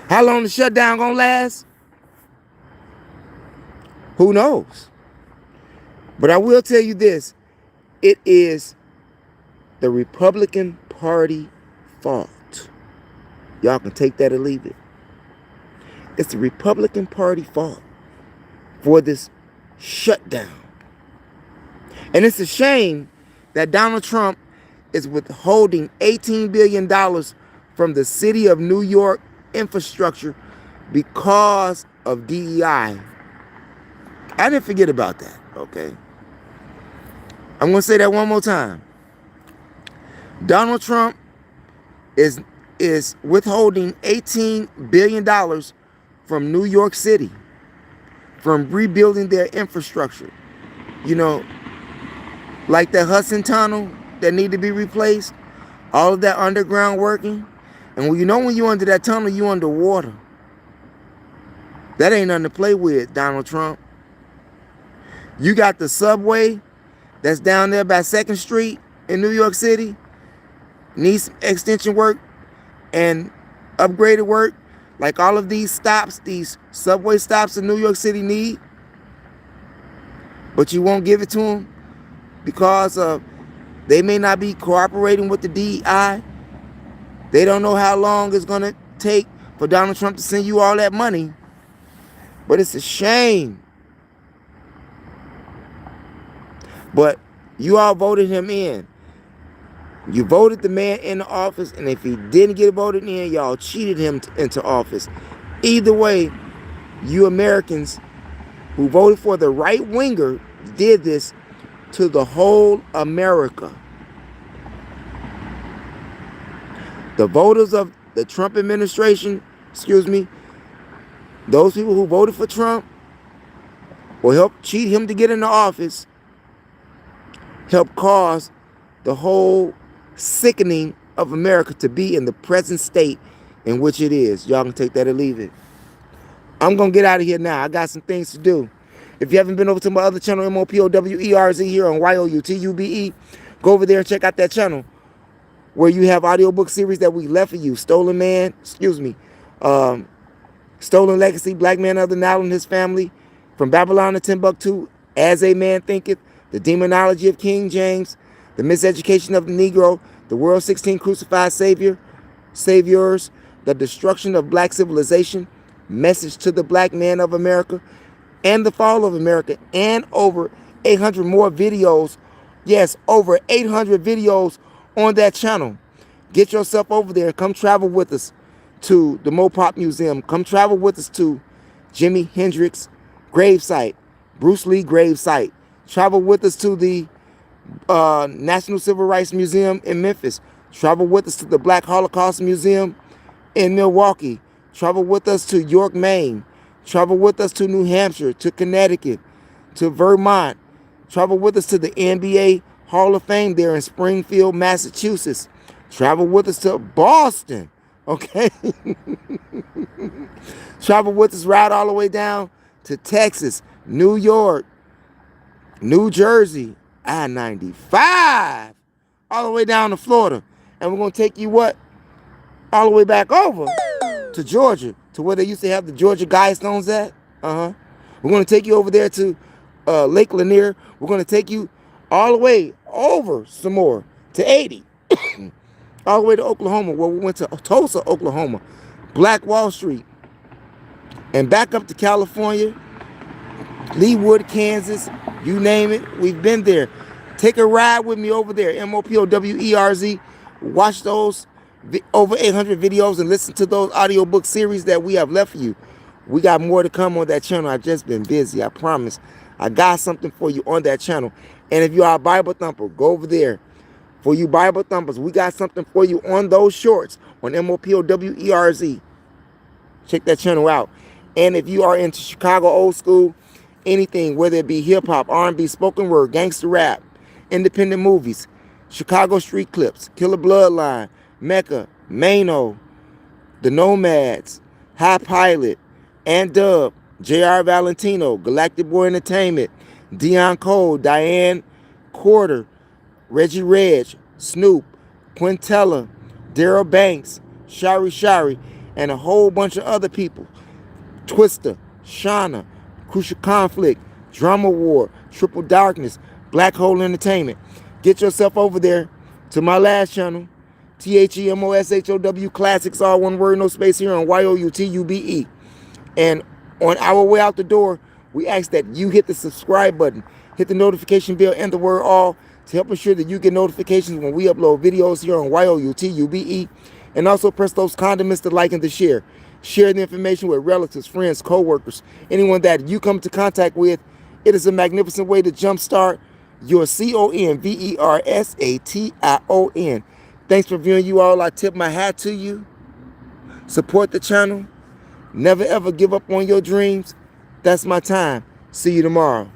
How long the shutdown gonna last? Who knows? But I will tell you this. It is the Republican Party fault. Y'all can take that or leave it. It's the Republican Party fault for this shutdown. And it's a shame that Donald Trump is withholding $18 billion from the city of New York infrastructure because of DEI. I didn't forget about that, okay? I'm going to say that one more time. Donald Trump is is withholding $18 billion from New York City, from rebuilding their infrastructure. You know, like that Hudson Tunnel that need to be replaced, all of that underground working. And when you're under that tunnel, you underwater. That ain't nothing to play with, Donald Trump. You got the subway that's down there by 2nd Street in New York City. Needs extension work and upgraded work, like all of these stops, these subway stops in New York City need. But you won't give it to them because they may not be cooperating with the DEI. They don't know how long it's going to take for Donald Trump to send you all that money. But it's a shame. But you all voted him in. You voted the man into office, and if he didn't get voted in, y'all cheated him into office. Either way, you Americans who voted for the right winger did this to the whole America. The voters of the Trump administration, those people who voted for Trump or helped cheat him to get into office, helped cause the whole sickening of America to be in the present state in which it is. Y'all can take that or leave it. I'm going to get out of here now. I got some things to do. If you haven't been over to my other channel, MOPOWERZ here on YOUTUBE, go over there and check out that channel where you have audiobook series that we left for you. Stolen Legacy, Black Man of the Nile and His Family, From Babylon to Timbuktu, As a Man Thinketh, The Demonology of King James, The Miseducation of the Negro, The World's 16 Crucified Saviors, The Destruction of Black Civilization, Message to the Black Man of America, and The Fall of America, and over 800 more videos. Yes, over 800 videos on that channel. Get yourself over there and come travel with us to the Mopop Museum. Come travel with us to Jimi Hendrix gravesite, Bruce Lee gravesite. Travel with us to the National Civil Rights Museum in Memphis. Travel with us to the Black Holocaust Museum in Milwaukee. Travel with us to York, Maine. Travel with us to New Hampshire, to Connecticut, to Vermont. Travel with us to the NBA Hall of Fame there in Springfield, Massachusetts. Travel with us to Boston, okay? Travel with us right all the way down to Texas, New York, New Jersey, I-95, all the way down to Florida. And we're going to take you all the way back over to Georgia, to where they used to have the Georgia Guidestones at. We're going to take you over there to Lake Lanier. We're going to take you all the way over some more to 80. All the way to Oklahoma, where we went to Tulsa, Oklahoma, Black Wall Street, and back up to California, Leawood, Kansas, you name it, we've been there. Take a ride with me over there, MOPOWERZ. Watch those over 800 videos and listen to those audiobook series that we have left for you. We got more to come on that channel. I've just been busy, I promise. I got something for you on that channel. And if you are a Bible thumper, go over there. For you Bible thumpers, we got something for you on those shorts on MOPOWERZ. Check that channel out. And if you are into Chicago old school, anything, whether it be hip-hop, R&B, spoken word, gangster rap, independent movies, Chicago street clips, Killer Bloodline, Mecca, Mano, The Nomads, High Pilot, and Dub, J.R. Valentino, Galactic Boy Entertainment, Dion Cole, Diane Corder, Reggie Reg, Snoop, Quintella, Daryl Banks, Shari, and a whole bunch of other people. Twister, Shauna, Crucial Conflict, Drama War, Triple Darkness, Black Hole Entertainment. Get yourself over there to my last channel, THEMOSHOW Classics, all one word, no space, here on YOUTUBE. And on our way out the door, we ask that you hit the subscribe button, hit the notification bell, and the word all to help ensure that you get notifications when we upload videos here on YOUTUBE. And also press those condiments to like and to share. Share the information with relatives, friends, co-workers, anyone that you come into contact with. It is a magnificent way to jumpstart your CONVERSATION Thanks for viewing, you all. I tip my hat to you. Support the channel. Never ever give up on your dreams. That's my time. See you tomorrow.